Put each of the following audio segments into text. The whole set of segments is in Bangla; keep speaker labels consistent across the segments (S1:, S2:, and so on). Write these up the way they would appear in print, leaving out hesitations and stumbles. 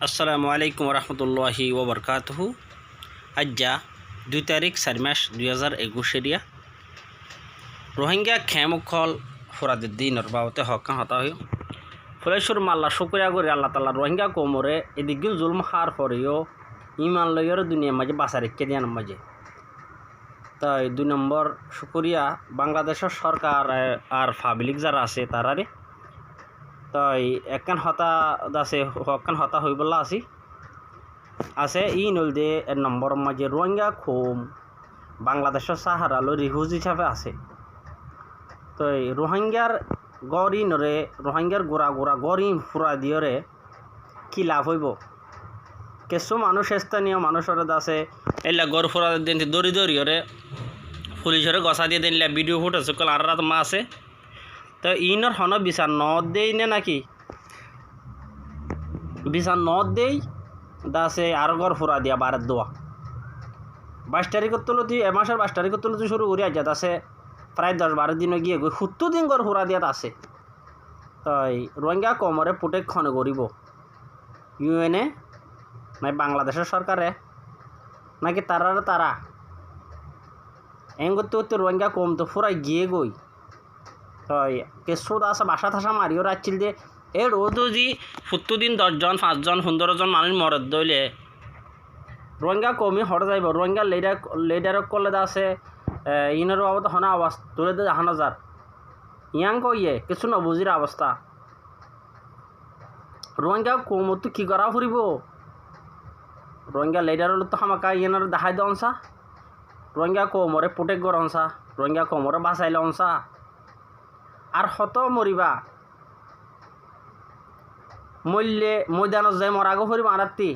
S1: আসসালামু আলাইকুম রহমতুল্লাহি ওবরকাতুহু। আজ্জা 2 তারিখ 4 মাস 2021 রোহিঙ্গা খেমুখল ফরাদের দিনের বাবতে হকান হতা হই ফলেশ্বর মাল্লা শুক্রিয়া করে আল্লাহ তালা রোহিঙ্গা কোমরে এদিকে জুলম হার হরিও ইমান লইয়ের দুনিয়ার মাঝে বাসা রেখে দিয়ার মাঝে। তাই 2 নম্বর শুক্রিয়া বাংলাদেশের সরকার আর পাবলিক যারা আছে তারারে। তাই একখান হতা আছে হকান হতা হই বলা আছে ই নল দে 1 নম্বর মাঝে রোহিঙ্গা খুম বাংলাদেশের সাহারালো রিহুজ হিসাবে আছে। তো রোহিঙ্গার গড়ি নরে রোহিঙ্গার গোড়া গোড়া গড়ি ফুরা দিয়রে কি লাভ হইব? কিছু মানুষ স্থানীয় মানুষের আছে এলা গড় ফুরা দিন দড়ি দড়িয়রে পুলিশের গছা দিয়ে দিন ভিডিও ফুটেজ সকল আর রাত মা আছে। তো ইনর হন বিচার নদ দেই নে নাকি বিচার নদ দেই দাসে আর গড় ফুরা দিয়া বারের দোয়া 22 তারিখের তুলতি এ মাসের 22 তারিখের তুলতি শুরু করি আজ আছে প্রায় 10-12 দিনে গিয়ে 70 দিন গড় ফুরা দিয়াত আছে। তাই রোহিঙ্গা কমরে প্রোটেকশন করিব ইউএনএ নাই বাংলাদেশের সরকারে নাকি তারা এন করতে করতে রোহিঙ্গা কম তো ফুরাই গিয়ে গই। তাই কেসুদ আছে বাসা থাসা মারিও রাখছিল যে এ রোদও যে 70 দিন 10 জন 5 জন 15 জন মানুষ মরদ দইলে রোহিঙ্গা কমই হরে যাইব। রোহিঙ্গা লিডারক করলে আছে ইনের বাবদ হনা আওয়াজ তুলে দে 1000 ইয়াং কইয়ে কিছু নবুজির অবস্থা। রোহিঙ্গা কমতো কি করা ফুরিব? রোহিঙ্গা লিডার হলো তো হামাকা ইয়েনার দেখাই দনসা রোহিঙ্গা কোমরে প্রোটেক্ট করনসা রোহিঙ্গা কোমরে বাঁচাইলে অনসা আর হত মরিবা মূল্যে ময়দানত যাই মরাগো ফুরিব আরাত্তি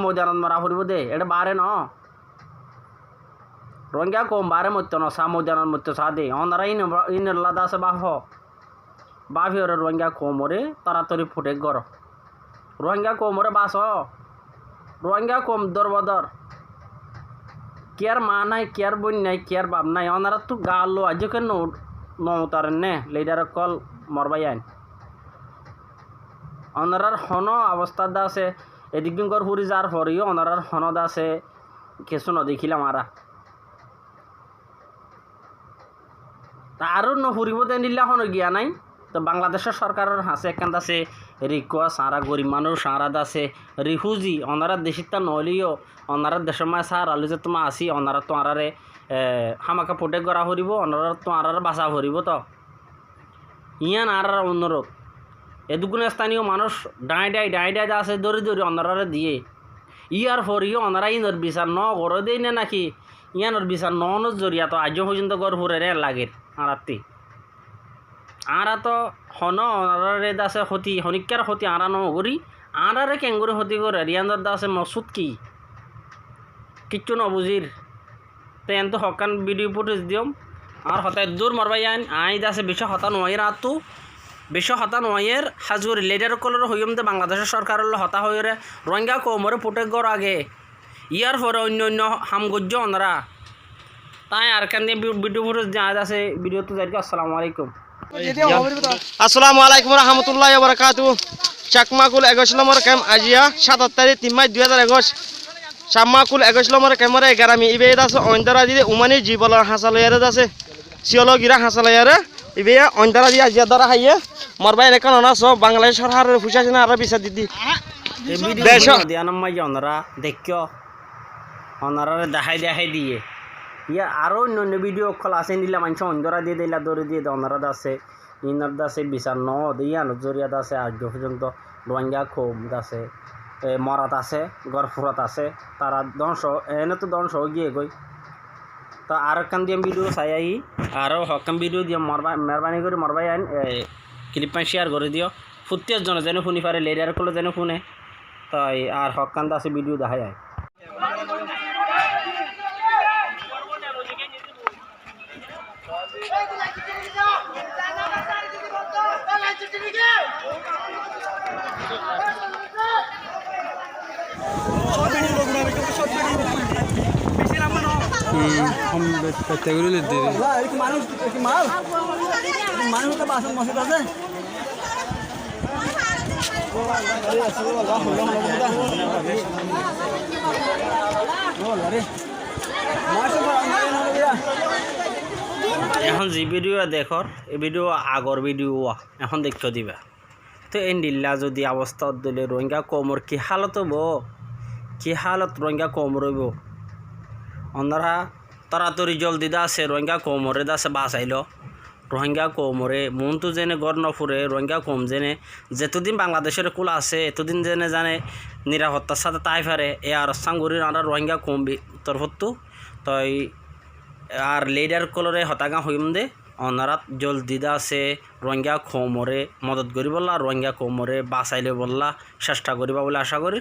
S1: ময়দানত মরা ফুরিব দে এটা বারে ন রোহিঙ্গা কম বারে মত্য নসা ময়দানত মত্য সা দে অনারা ইনের লাদা আছে বাফিওরে রোহিঙ্গা কোমরে তাড়াতাড়ি প্রোটেক্ট কর। রোহিঙ্গা কোমরে বাস রোহিঙ্গা কম দরবদর কেয়ার মা নাই কেয়ার বোন নাই কেয়ার বাপ নাই ওনারা তো গালো আজকে নৌতারেন নে লিডার কল মরবাই আইন ওনারার হন অবস্থা দা আছে এদিক দিন কর ফুরি যার ফরিও ওনারার হন দা আছে কিছু নদেখিলাম আরা তা আরও নফুরিব দিলা হন গিয়া নাই। তো বাংলাদেশের সরকারের হাসে একখান আছে রিকোয়া সারা গরিব মানুষ সারা আছে রিহুজি ওনারা দেশিকটা নলিও ওনারা দেশের মায় সার আলু যে তোমার আসি ওনারা তো আরারে হামাকা প্রোটেক্ট করা হরিব ওনারা তো আরারে বাঁচা হরিব। তো ইয়ান আর অনুরোধ এদুগুণ স্থানীয় মানুষ ডাই ডাই আছে দড়ি ওনারে দিয়ে ইয়ার ফরিও ওনারা ইনর বিচার ন গড় দেই না নাকি ইয়ানোর বিচার নর জরিয়া তো আজ পর্যন্ত গড় ফুরে লাগে আরাত্তি আরা তো হন আরারে দাসে ক্ষতি হনিকার ক্ষতি আরা নগরি আরারে কেঙ্গুরি ক্ষতি করে রিয়ান্দর দাসে মসুদ কিচ্ছু নবুজির তেন তো হকান ভিডিও ফুটেজ দিম আর হতায় দূর মারবাই আই দাসে বেশ হতা নয়ের আতু বেশ হতা নয়ের হাজুর লিডার কলর হইম দে বাংলাদেশের সরকারের হতা হয়ে রোহিঙ্গা কোমরে প্রোটেক্ট কর আগে ইয়ার পরে অন্য হামগজ্য ওনারা তাই আর কেন ভিডিও ফুটেজ দেওয়া আছে ভিডিও তো যাই। আসসালামু আলাইকুম।
S2: আসসালামু আলাইকুম রহমতুল্লাহি ওয়া বারাকাতুহু। চাকমাকুল 21 নম্বর ক্যাম্প আজিয়া 7 তারিখ 3 মাস 2021 চাকমাকুল 21 নম্বর ক্যামেরা গ্রামে ইবে আছে অন্তরা দিয়ে উমানি জীবল হাসালয়ারে আছে সিওলো গিরা হাসালয়ারে ইবে অন্তরা দিয়ে আজিয়া দ্বারা হাইয়ে মরবাই রেখান না সব বাংলাদেশ সরকারের ফুসাছে না আর বিচার দিদি
S1: এই ভিডিও দিয়ানম মাই ওনারা দেখিও ওনারা দেখাই দিয়ে ইয়া আরও অন্য ভিডিও কল আছে নিলা মানুষ অন্ধরা দিয়ে দিলা দৌড়ে দিয়ে ওনারা আছে ইনার দাসে বিচার ন দিয়া নজরিয়া আছে আজ পর্যন্ত রোহিঙ্গা খুব আছে মরাত আছে গড়ফুরাত আছে তারা ধ্বংস এনে তো ধ্বংস গিয়ে গই। তো আর একখান দিয়ে ভিডিও চাই আহি আরও হকাম ভিডিও দিয়ে মেহরবানি করে মরবাই আইন ক্লিপ পাই শেয়ার করে দিও 70 জন যেন শুনি পারে লেডার করলে যেন শুনে। তাই আর হকান আছে ভিডিও দেখাই আয় এখন যে ভিডিও দেখর এই ভিডিও আগর ভিডিও এখন দেখতে দিবা তো এই নীলা যদি অবস্থা দিলে রোহিঙ্গা কমর কি হালত হব কি হালত রোহিঙ্গা কম রইব অন্যরা তাড়াতাড়ি জলদি দা আছে রোহিঙ্গা কমরে দাসে বাঁচাইল রোহিঙ্গা কমরে মন তো জেনে গড় নফুরে রোহিঙ্গা কম জেনে যেতদিন বাংলাদেশের কুল আছে এতদিন জেনে জানে নিরাপত্তার সাথে তাই পারে এ আর সাঙ্গুরির আমরা রোহিঙ্গা কম তরফতো তই আর লিডার কলরে হতাগা হইম দে অনারাত জলদি দা আছে রোহিঙ্গা কমরে মদত করি বললা রোহিঙ্গা কমরে বাঁচাইলে বললা চেষ্টা করিবা বলে আশা করি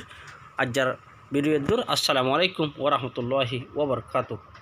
S1: আজ্জার ভিডিও দূর আসসালামু আলাইকুম ওয়া রাহমাতুল্লাহি ওয়া বারাকাতুহু।